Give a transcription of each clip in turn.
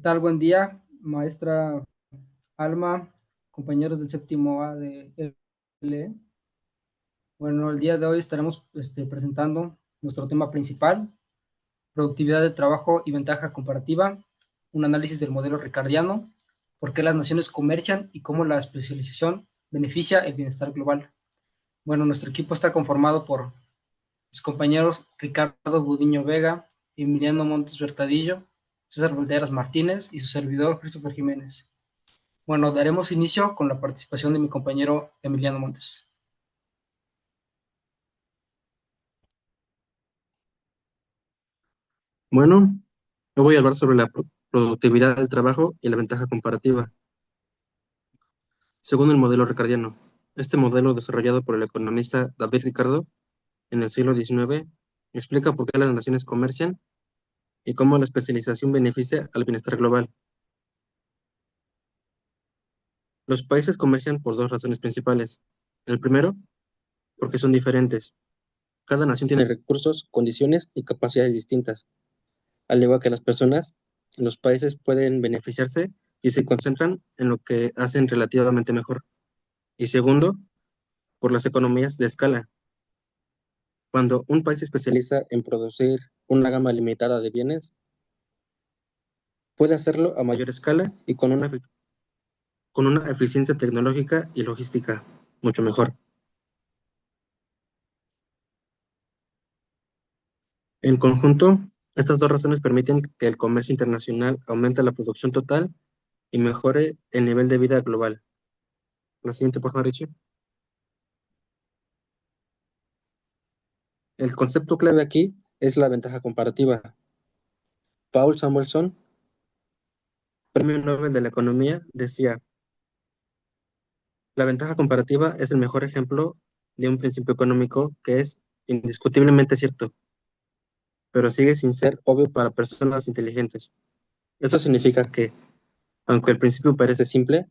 tal? Buen día, maestra Alma, compañeros del séptimo A de LE. Bueno, el día de hoy estaremos presentando nuestro tema principal, productividad de trabajo y ventaja comparativa, un análisis del modelo ricardiano, por qué las naciones comercian y cómo la especialización beneficia el bienestar global. Bueno, nuestro equipo está conformado por mis compañeros Ricardo Gudiño Vega, Emiliano Montes Bertadillo, César Valderas Martínez y su servidor Christopher Jiménez. Bueno, daremos inicio con la participación de mi compañero Emiliano Montes. Bueno, yo voy a hablar sobre la productividad del trabajo y la ventaja comparativa, según el modelo ricardiano. Este modelo, desarrollado por el economista David Ricardo en el siglo XIX, explica por qué las naciones comercian y cómo la especialización beneficia al bienestar global. Los países comercian por dos razones principales. El primero, porque son diferentes. Cada nación tiene recursos, condiciones y capacidades distintas. Al igual que las personas, los países pueden beneficiarse y se concentran en lo que hacen relativamente mejor. Y segundo, por las economías de escala. Cuando un país se especializa en producir una gama limitada de bienes, puede hacerlo a mayor escala y con una eficiencia tecnológica y logística mucho mejor. En conjunto, estas dos razones permiten que el comercio internacional aumente la producción total y mejore el nivel de vida global. La siguiente, por favor, Richie. El concepto clave aquí es la ventaja comparativa. Paul Samuelson, Premio Nobel de la Economía, decía: la ventaja comparativa es el mejor ejemplo de un principio económico que es indiscutiblemente cierto, pero sigue sin ser obvio para personas inteligentes. Eso significa que, aunque el principio parece simple,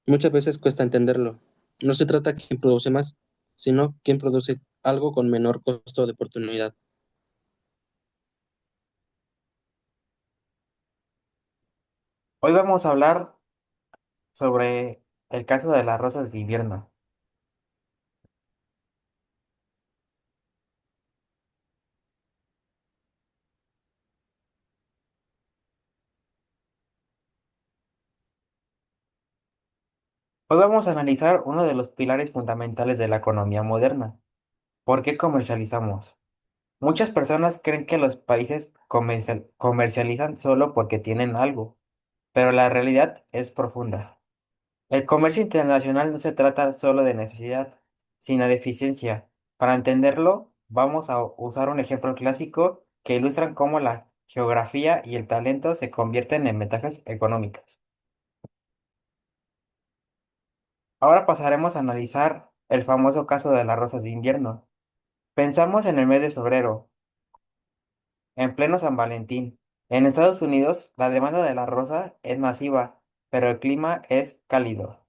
muchas veces cuesta entenderlo. No se trata de quién produce más, sino quién produce algo con menor costo de oportunidad. Hoy vamos a hablar sobre el caso de las rosas de invierno. Hoy vamos a analizar uno de los pilares fundamentales de la economía moderna. ¿Por qué comercializamos? Muchas personas creen que los países comercializan solo porque tienen algo, pero la realidad es profunda. El comercio internacional no se trata solo de necesidad, sino de eficiencia. Para entenderlo, vamos a usar un ejemplo clásico que ilustran cómo la geografía y el talento se convierten en ventajas económicas. Ahora pasaremos a analizar el famoso caso de las rosas de invierno. Pensamos en el mes de febrero, en pleno San Valentín. En Estados Unidos, la demanda de la rosa es masiva, pero el clima es cálido.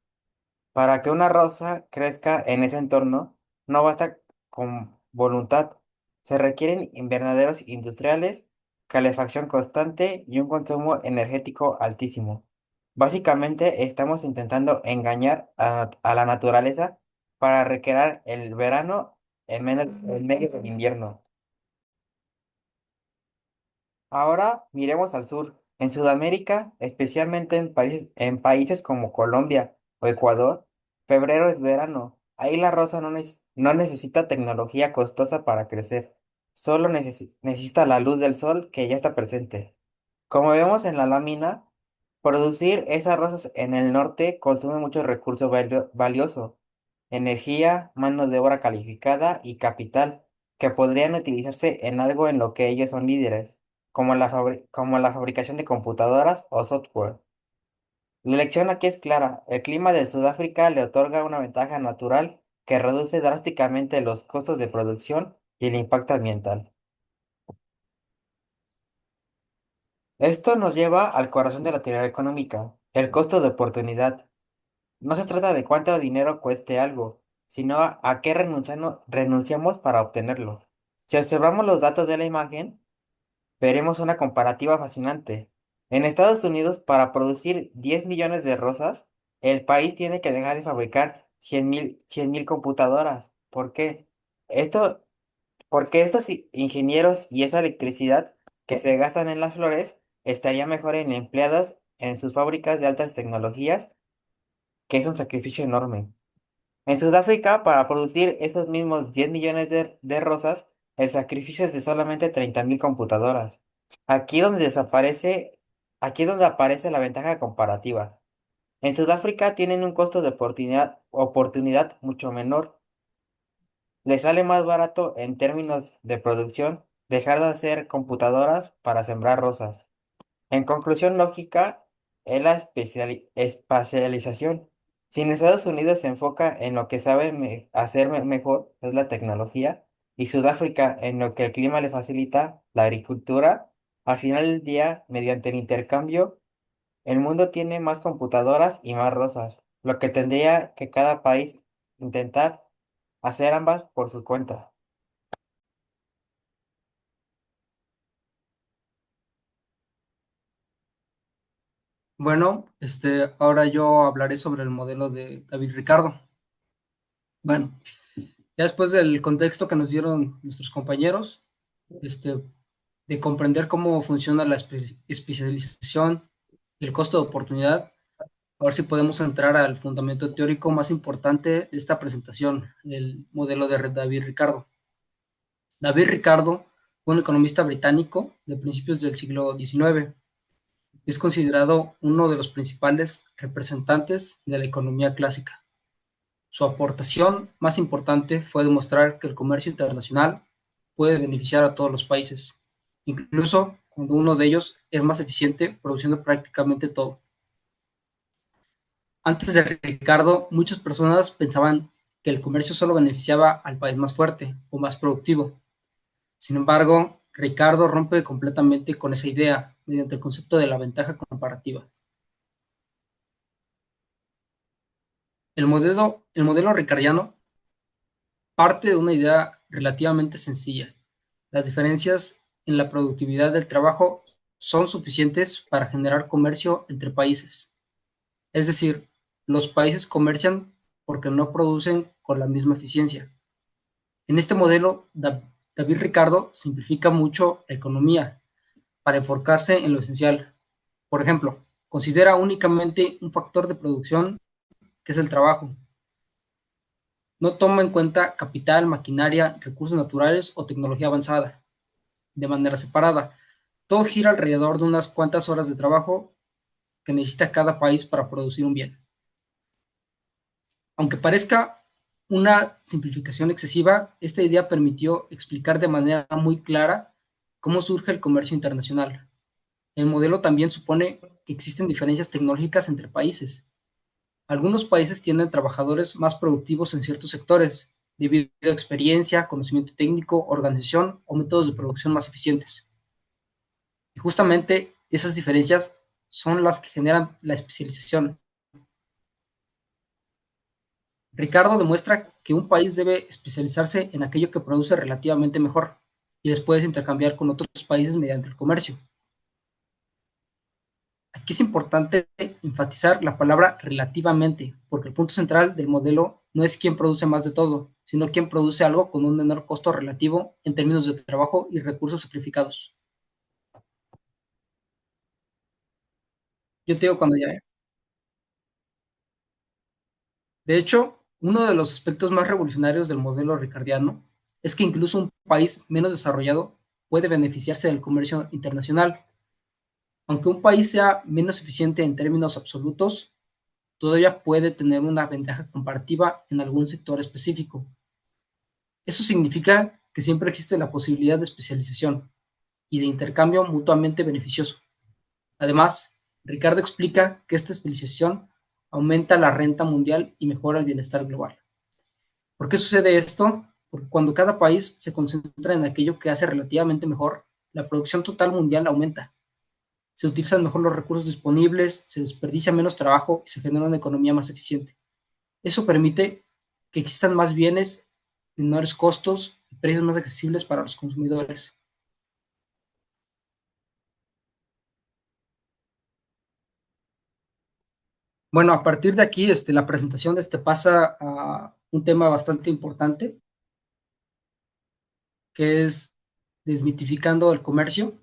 Para que una rosa crezca en ese entorno, no basta con voluntad. Se requieren invernaderos industriales, calefacción constante y un consumo energético altísimo. Básicamente, estamos intentando engañar a la naturaleza para recrear el verano en medio del invierno. Ahora miremos al sur. En Sudamérica, especialmente en países como Colombia o Ecuador, febrero es verano. Ahí la rosa no necesita tecnología costosa para crecer. Solo necesita la luz del sol que ya está presente. Como vemos en la lámina, producir esas rosas en el norte consume mucho recurso valioso, energía, mano de obra calificada y capital, que podrían utilizarse en algo en lo que ellos son líderes, como la fabricación de computadoras o software. La lección aquí es clara: el clima de Sudáfrica le otorga una ventaja natural que reduce drásticamente los costos de producción y el impacto ambiental. Esto nos lleva al corazón de la teoría económica, el costo de oportunidad. No se trata de cuánto dinero cueste algo, sino a qué renunciamos para obtenerlo. Si observamos los datos de la imagen, veremos una comparativa fascinante. En Estados Unidos, para producir 10 millones de rosas, el país tiene que dejar de fabricar 100,000 computadoras. ¿Por qué? Esto, porque estos ingenieros y esa electricidad que se gastan en las flores estaría mejor en empleados en sus fábricas de altas tecnologías, que es un sacrificio enorme. En Sudáfrica, para producir esos mismos 10 millones de rosas, el sacrificio es de solamente 30,000 computadoras. Aquí donde desaparece, aquí es donde aparece la ventaja comparativa. En Sudáfrica tienen un costo de oportunidad mucho menor. Les sale más barato en términos de producción dejar de hacer computadoras para sembrar rosas. En conclusión lógica, es la espacialización. Si en Estados Unidos se enfoca en lo que sabe hacer mejor, es la tecnología, y Sudáfrica en lo que el clima le facilita, la agricultura, al final del día, mediante el intercambio, el mundo tiene más computadoras y más rosas, lo que tendría que cada país intentar hacer ambas por su cuenta. Bueno, ahora yo hablaré sobre el modelo de David Ricardo. Bueno, ya después del contexto que nos dieron nuestros compañeros, este, de comprender cómo funciona la especialización y el costo de oportunidad, a ver si podemos entrar al fundamento teórico más importante de esta presentación, el modelo de David Ricardo. David Ricardo fue un economista británico de principios del siglo XIX. Es considerado uno de los principales representantes de la economía clásica. Su aportación más importante fue demostrar que el comercio internacional puede beneficiar a todos los países, incluso cuando uno de ellos es más eficiente produciendo prácticamente todo. Antes de Ricardo, muchas personas pensaban que el comercio solo beneficiaba al país más fuerte o más productivo. Sin embargo, Ricardo rompe completamente con esa idea mediante el concepto de la ventaja comparativa. El modelo ricardiano parte de una idea relativamente sencilla. Las diferencias en la productividad del trabajo son suficientes para generar comercio entre países. Es decir, los países comercian porque no producen con la misma eficiencia. En este modelo, David Ricardo simplifica mucho la economía para enfocarse en lo esencial. Por ejemplo, considera únicamente un factor de producción que es el trabajo. No toma en cuenta capital, maquinaria, recursos naturales o tecnología avanzada de manera separada. Todo gira alrededor de unas cuantas horas de trabajo que necesita cada país para producir un bien. Aunque parezca una simplificación excesiva, esta idea permitió explicar de manera muy clara cómo surge el comercio internacional. El modelo también supone que existen diferencias tecnológicas entre países. Algunos países tienen trabajadores más productivos en ciertos sectores, debido a experiencia, conocimiento técnico, organización o métodos de producción más eficientes. Y justamente esas diferencias son las que generan la especialización. Ricardo demuestra que un país debe especializarse en aquello que produce relativamente mejor y después intercambiar con otros países mediante el comercio. Aquí es importante enfatizar la palabra relativamente, porque el punto central del modelo no es quién produce más de todo, sino quién produce algo con un menor costo relativo en términos de trabajo y recursos sacrificados. Yo te digo cuando ya. De hecho, uno de los aspectos más revolucionarios del modelo ricardiano es que incluso un país menos desarrollado puede beneficiarse del comercio internacional. Aunque un país sea menos eficiente en términos absolutos, todavía puede tener una ventaja comparativa en algún sector específico. Eso significa que siempre existe la posibilidad de especialización y de intercambio mutuamente beneficioso. Además, Ricardo explica que esta especialización aumenta la renta mundial y mejora el bienestar global. ¿Por qué sucede esto? Porque cuando cada país se concentra en aquello que hace relativamente mejor, la producción total mundial aumenta. Se utilizan mejor los recursos disponibles, se desperdicia menos trabajo y se genera una economía más eficiente. Eso permite que existan más bienes, menores costos y precios más accesibles para los consumidores. Bueno, a partir de aquí, la presentación pasa a un tema bastante importante, que es desmitificando el comercio.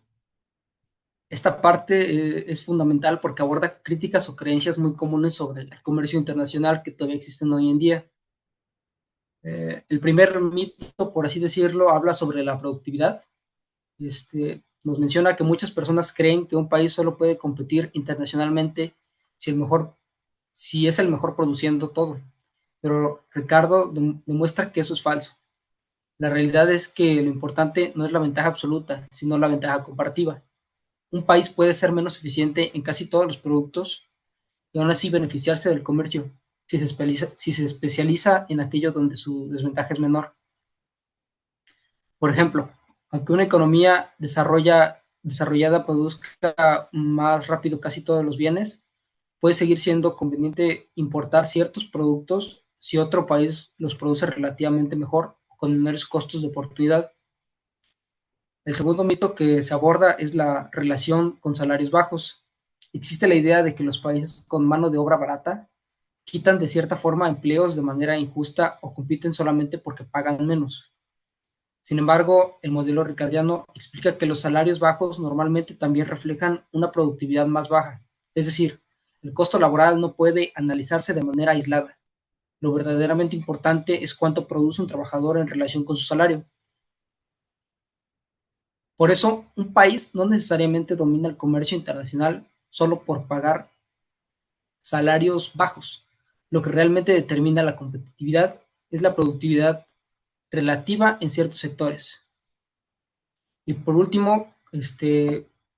Esta parte es fundamental porque aborda críticas o creencias muy comunes sobre el comercio internacional que todavía existen hoy en día. El primer mito, por así decirlo, habla sobre la productividad. Nos menciona que muchas personas creen que un país solo puede competir internacionalmente si, si es el mejor produciendo todo. Pero Ricardo demuestra que eso es falso. La realidad es que lo importante no es la ventaja absoluta, sino la ventaja comparativa. Un país puede ser menos eficiente en casi todos los productos y aún así beneficiarse del comercio si se especializa en aquello donde su desventaja es menor. Por ejemplo, aunque una economía desarrollada produzca más rápido casi todos los bienes, puede seguir siendo conveniente importar ciertos productos si otro país los produce relativamente mejor o con menores costos de oportunidad. El segundo mito que se aborda es la relación con salarios bajos. Existe la idea de que los países con mano de obra barata quitan de cierta forma empleos de manera injusta o compiten solamente porque pagan menos. Sin embargo, el modelo ricardiano explica que los salarios bajos normalmente también reflejan una productividad más baja. Es decir, el costo laboral no puede analizarse de manera aislada. Lo verdaderamente importante es cuánto produce un trabajador en relación con su salario. Por eso, un país no necesariamente domina el comercio internacional solo por pagar salarios bajos. Lo que realmente determina la competitividad es la productividad relativa en ciertos sectores. Y por último,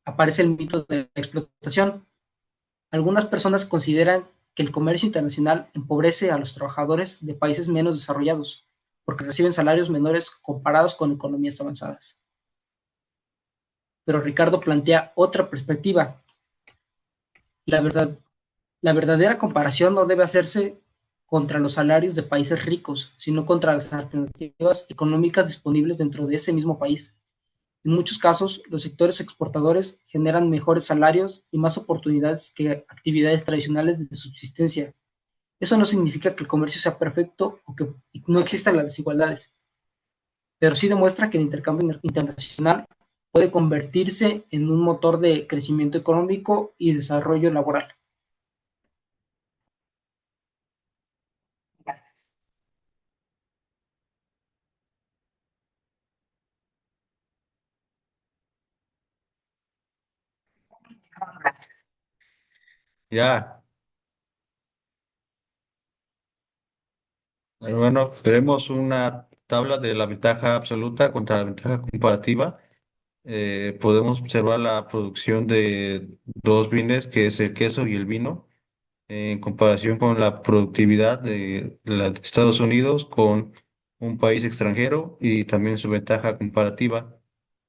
aparece el mito de la explotación. Algunas personas consideran que el comercio internacional empobrece a los trabajadores de países menos desarrollados, porque reciben salarios menores comparados con economías avanzadas. Pero Ricardo plantea otra perspectiva. La verdad, la verdadera comparación no debe hacerse contra los salarios de países ricos, sino contra las alternativas económicas disponibles dentro de ese mismo país. En muchos casos, los sectores exportadores generan mejores salarios y más oportunidades que actividades tradicionales de subsistencia. Eso no significa que el comercio sea perfecto o que no existan las desigualdades, pero sí demuestra que el intercambio internacional puede convertirse en un motor de crecimiento económico y desarrollo laboral. Ya, bueno, veremos una tabla de la ventaja absoluta contra la ventaja comparativa. Podemos observar la producción de dos bienes, que es el queso y el vino, en comparación con la productividad de Estados Unidos con un país extranjero y también su ventaja comparativa.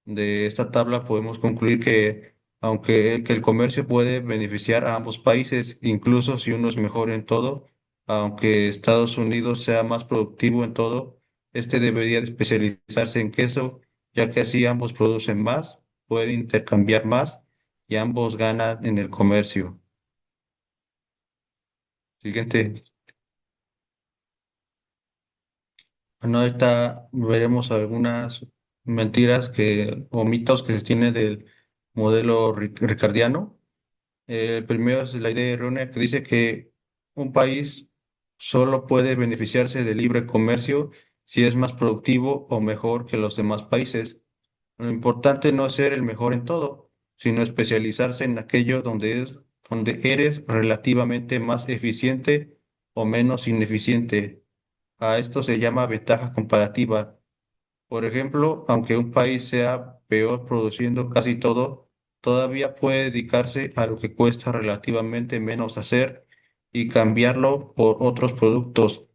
De esta tabla podemos concluir que aunque el comercio puede beneficiar a ambos países, incluso si uno es mejor en todo, aunque Estados Unidos sea más productivo en todo, este debería de especializarse en queso, ya que así ambos producen más, pueden intercambiar más y ambos ganan en el comercio. Siguiente. Bueno, ahorita veremos algunas mentiras o mitos que se tiene del modelo ricardiano. El primero es la idea errónea que dice que un país solo puede beneficiarse del libre comercio si es más productivo o mejor que los demás países. Lo importante no es ser el mejor en todo, sino especializarse en aquello donde eres relativamente más eficiente o menos ineficiente. A esto se llama ventaja comparativa. Por ejemplo, aunque un país sea peor produciendo casi todo, todavía puede dedicarse a lo que cuesta relativamente menos hacer y cambiarlo por otros productos.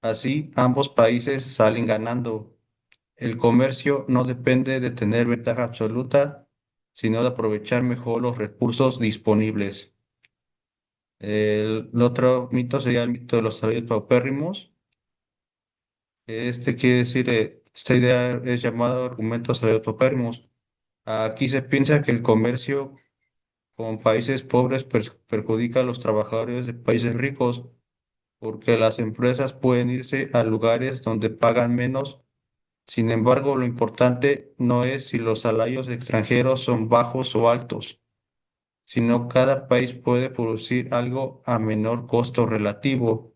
Así, ambos países salen ganando. El comercio no depende de tener ventaja absoluta, sino de aprovechar mejor los recursos disponibles. El otro mito sería el mito de los salarios paupérrimos. Este quiere decir, esta idea es llamada argumentos aleatorios. Aquí se piensa que el comercio con países pobres perjudica a los trabajadores de países ricos porque las empresas pueden irse a lugares donde pagan menos. Sin embargo, lo importante no es si los salarios extranjeros son bajos o altos, sino cada país puede producir algo a menor costo relativo.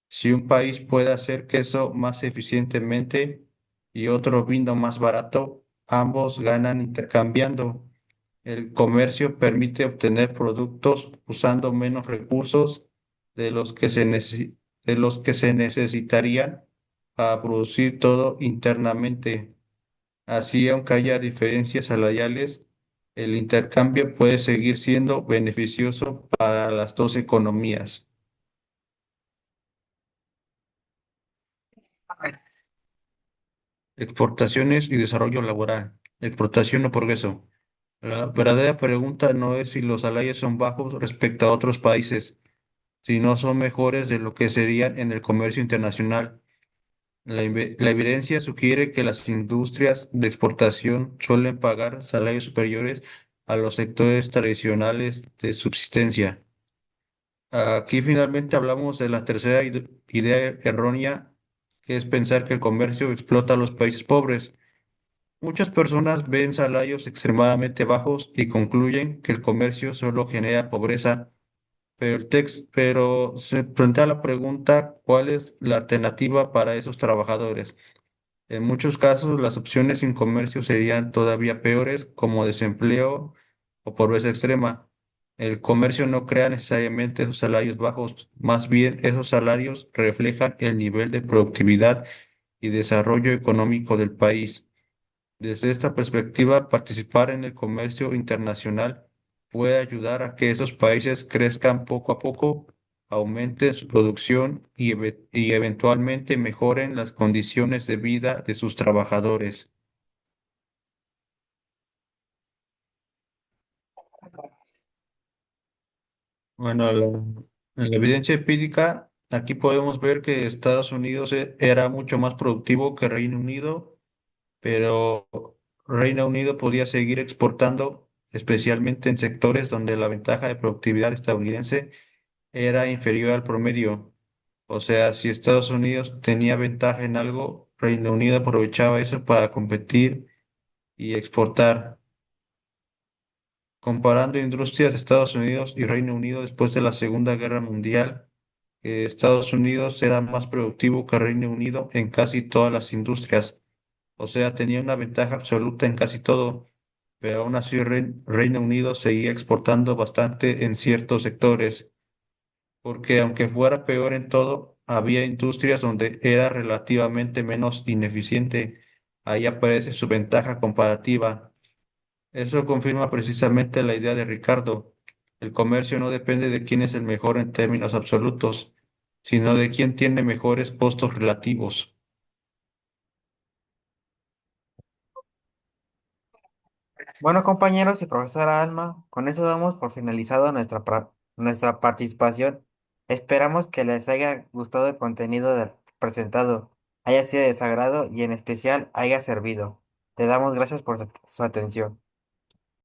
Si un país puede hacer queso más eficientemente y otro vino más barato, ambos ganan intercambiando. El comercio permite obtener productos usando menos recursos de los que de los que se necesitarían para producir todo internamente. Así, aunque haya diferencias salariales, el intercambio puede seguir siendo beneficioso para las dos economías. Exportaciones y desarrollo laboral. Exportación o progreso. La verdadera pregunta no es si los salarios son bajos respecto a otros países, si no son mejores de lo que serían en el comercio internacional. La evidencia sugiere que las industrias de exportación suelen pagar salarios superiores a los sectores tradicionales de subsistencia. Aquí finalmente hablamos de la tercera idea errónea, que es pensar que el comercio explota a los países pobres. Muchas personas ven salarios extremadamente bajos y concluyen que el comercio solo genera pobreza, pero se plantea la pregunta, ¿cuál es la alternativa para esos trabajadores? En muchos casos, las opciones sin comercio serían todavía peores, como desempleo o pobreza extrema. El comercio no crea necesariamente esos salarios bajos, más bien esos salarios reflejan el nivel de productividad y desarrollo económico del país. Desde esta perspectiva, participar en el comercio internacional puede ayudar a que esos países crezcan poco a poco, aumenten su producción y eventualmente mejoren las condiciones de vida de sus trabajadores. Bueno, en la evidencia empírica, aquí podemos ver que Estados Unidos era mucho más productivo que Reino Unido, pero Reino Unido podía seguir exportando, especialmente en sectores donde la ventaja de productividad estadounidense era inferior al promedio. O sea, si Estados Unidos tenía ventaja en algo, Reino Unido aprovechaba eso para competir y exportar. Comparando industrias de Estados Unidos y Reino Unido después de la Segunda Guerra Mundial, Estados Unidos era más productivo que Reino Unido en casi todas las industrias. O sea, tenía una ventaja absoluta en casi todo, pero aún así Reino Unido seguía exportando bastante en ciertos sectores, porque aunque fuera peor en todo, había industrias donde era relativamente menos ineficiente. Ahí aparece su ventaja comparativa. Eso confirma precisamente la idea de Ricardo. El comercio no depende de quién es el mejor en términos absolutos, sino de quién tiene mejores costos relativos. Bueno, compañeros y profesora Alma, con eso damos por finalizado nuestra participación. Esperamos que les haya gustado el contenido presentado, haya sido de sagrado y en especial haya servido. Te damos gracias por su atención.